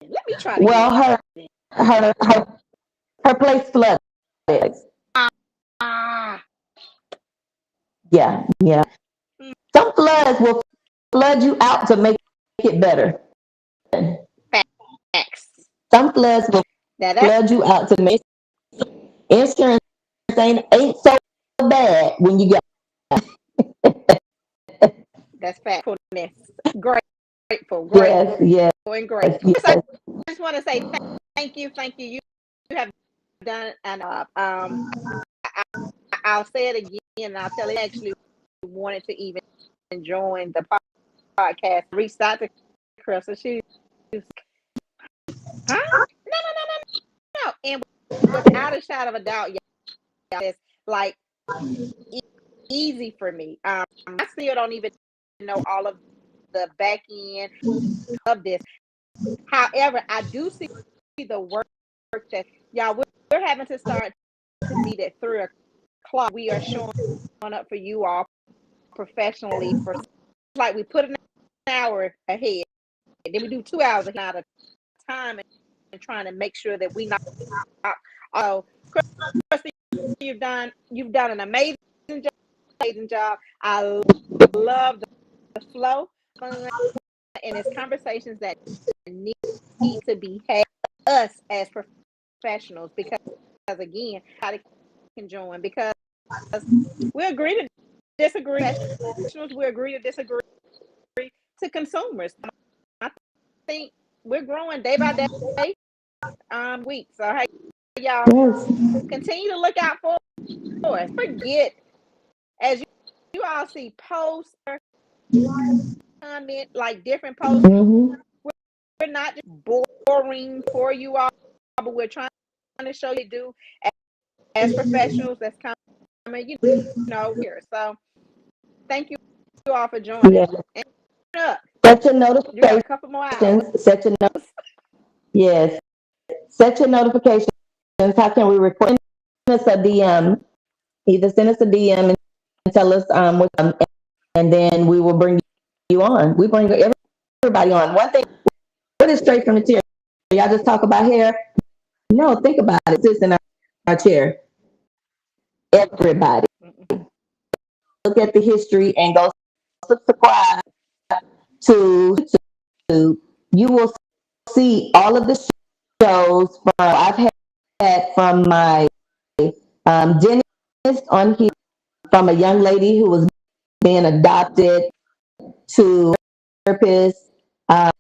Let me try to get well, in. her her her place flooded. Ah, Yeah. mm, Some floods will flood you out to make it better. facts. Some floods will Now that's flood you out to make insurance ain't so bad when you get. factfulness. Grateful, Yes, yes, and grateful. Chris, I yes. just want to say thank you. You have done an I'll say it again, and I'll tell it. Actually, wanted to even join the podcast. Reached out to Chris, and she was, huh? No. And without a shadow of a doubt, yeah, it's like e- easy for me. I still don't even know all of the back end of this. However, I do see the work that y'all we're having to start to meet at 3 o'clock. We are showing up for you all professionally for like we put an hour ahead, then we do 2 hours ahead of time and trying to make sure that we not. Oh, Christy, you've done an amazing job. I love the flow, fun, and it's conversations that need to be had us as professionals because again, how can join because we agree to disagree. Professionals, we agree to disagree to consumers. I think we're growing day by day, week. So hey, y'all, Yes. continue to look out for us. Forget as you all see posts or comment like different posts. Mm-hmm. We're not just boring for you all, but we're trying to show you do as professionals that's coming, here. So Thank you all for joining. Yeah. And up, Set your you got a notifications. couple more hours. Set your yes. Set your notifications. How can we record? Send us a DM. Either send us a DM and tell us and then we will bring you on. We bring everybody on. One thing, what is straight from the chair? Y'all just talk about hair? No, think about it. Sits in our chair. Everybody. Look at the history and go subscribe to YouTube. You will see all of the shows from I've had from my dentist on here, from a young lady who was being adopted to therapist, my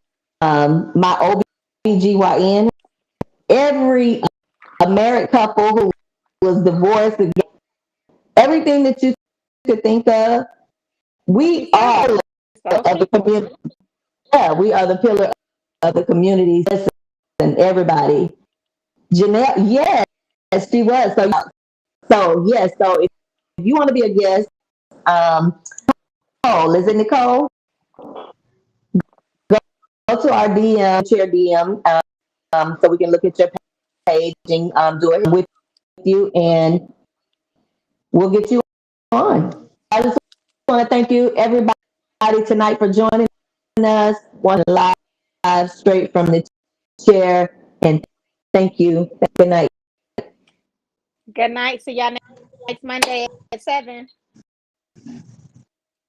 OBGYN, every married couple who was divorced, everything that you could think of. We are of the community. Yeah, we are the pillar of the community. And everybody. Jeanette, yes, she was. So yes, so if you want to be a guest, Nicole, is it Nicole? Go to our DM, share DM, so we can look at your page and do it with you, and we'll get you on. I just want to thank you, everybody, tonight for joining us. One live straight from the chair, and thank you. Good night. Good night. See y'all next Monday at 7.